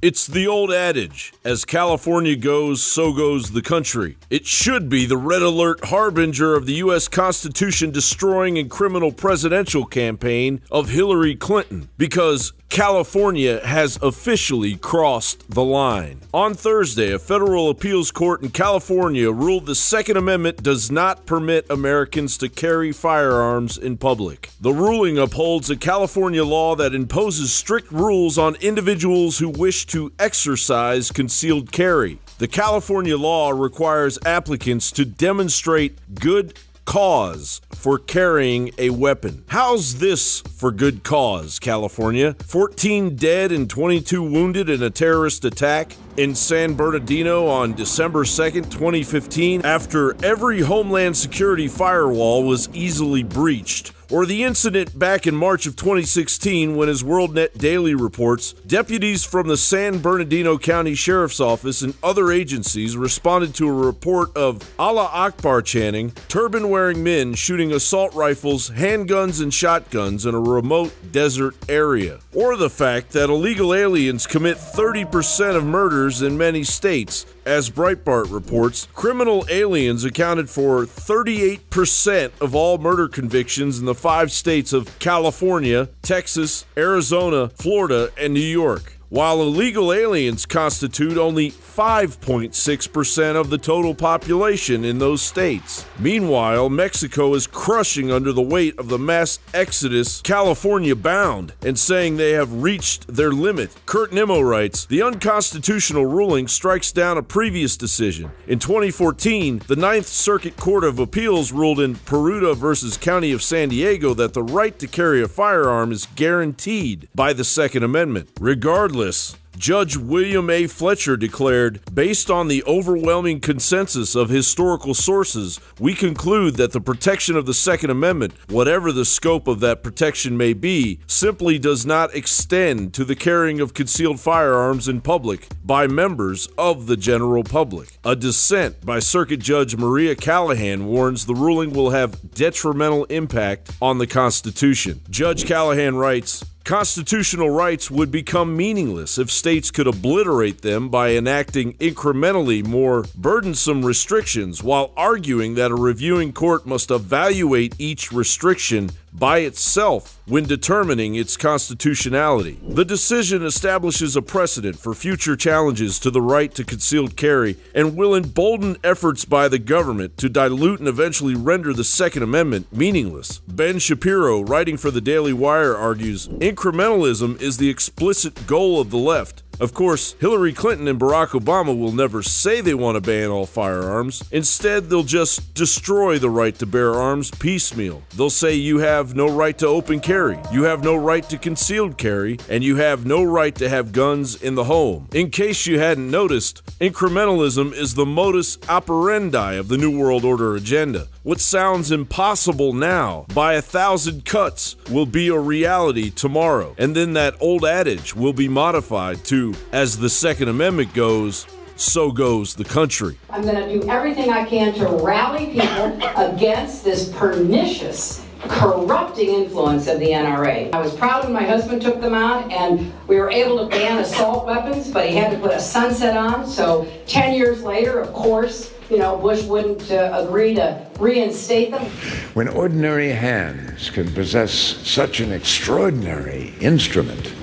It's the old adage, as California goes, so goes the country. It should be the red alert harbinger of the U.S. Constitution destroying and criminal presidential campaign of Hillary Clinton, because California has officially crossed the line. On Thursday, a federal appeals court in California ruled the Second Amendment does not permit Americans to carry firearms in public. The ruling upholds a California law that imposes strict rules on individuals who wish to exercise concealed carry. The California law requires applicants to demonstrate good cause for carrying a weapon. How's this for good cause, California? 14 dead and 22 wounded in a terrorist attack in San Bernardino on December 2nd, 2015, after every Homeland Security firewall was easily breached. Or the incident back in March of 2016 when, as WorldNet Daily reports, deputies from the San Bernardino County Sheriff's Office and other agencies responded to a report of Allah Akbar chanting, turban-wearing men shooting assault rifles, handguns, and shotguns in a remote desert area. Or the fact that illegal aliens commit 30% of murders in many states. As Breitbart reports, criminal aliens accounted for 38% of all murder convictions in the 5 states of California, Texas, Arizona, Florida, and New York, while illegal aliens constitute only 5.6% of the total population in those states. Meanwhile, Mexico is crushing under the weight of the mass exodus California bound and saying they have reached their limit. Kurt Nimmo writes, the unconstitutional ruling strikes down a previous decision. In 2014, the Ninth Circuit Court of Appeals ruled in Peruta versus County of San Diego that the right to carry a firearm is guaranteed by the Second Amendment. Regardless, Judge William A. Fletcher declared, based on the overwhelming consensus of historical sources, we conclude that the protection of the Second Amendment, whatever the scope of that protection may be, simply does not extend to the carrying of concealed firearms in public by members of the general public. A dissent by Circuit Judge Maria Callahan warns the ruling will have detrimental impact on the Constitution. Judge Callahan writes, constitutional rights would become meaningless if states could obliterate them by enacting incrementally more burdensome restrictions, while arguing that a reviewing court must evaluate each restriction by itself when determining its constitutionality. The decision establishes a precedent for future challenges to the right to concealed carry and will embolden efforts by the government to dilute and eventually render the Second Amendment meaningless. Ben Shapiro, writing for the Daily Wire, argues, incrementalism is the explicit goal of the left. Of course, Hillary Clinton and Barack Obama will never say they want to ban all firearms. Instead, they'll just destroy the right to bear arms piecemeal. They'll say you have no right to open carry, you have no right to concealed carry, and you have no right to have guns in the home. In case you hadn't noticed, incrementalism is the modus operandi of the New World Order agenda. What sounds impossible now, by 1,000 cuts, will be a reality tomorrow. And then that old adage will be modified to, as the Second Amendment goes, so goes the country. I'm going to do everything I can to rally people against this pernicious, corrupting influence of the NRA. I was proud when my husband took them out and we were able to ban assault weapons, but he had to put a sunset on. So 10 years later, of course, Bush wouldn't agree to reinstate them. When ordinary hands can possess such an extraordinary instrument,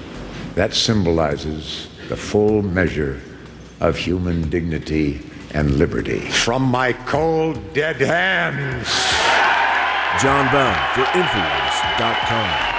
that symbolizes the full measure of human dignity and liberty. From my cold, dead hands. John Bound for Infowars.com.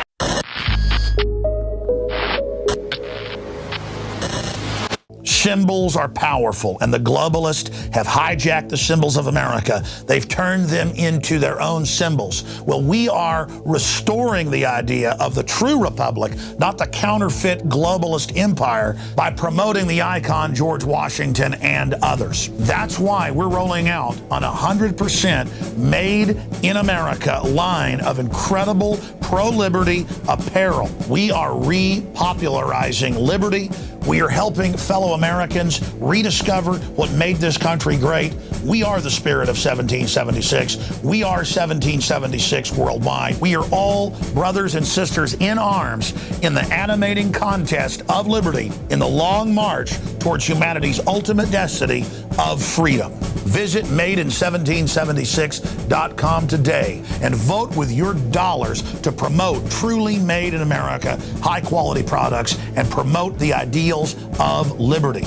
Symbols are powerful, and the globalists have hijacked the symbols of America. They've turned them into their own symbols. Well, we are restoring the idea of the true republic, not the counterfeit globalist empire, by promoting the icon George Washington and others. That's why we're rolling out an 100% made in America line of incredible pro-liberty apparel. We are repopularizing liberty. We are helping fellow Americans rediscover what made this country great. We are the spirit of 1776. We are 1776 worldwide. We are all brothers and sisters in arms in the animating contest of liberty in the long march towards humanity's ultimate destiny of freedom. Visit madein1776.com today and vote with your dollars to promote truly made in America, high quality products, and promote the ideals of liberty.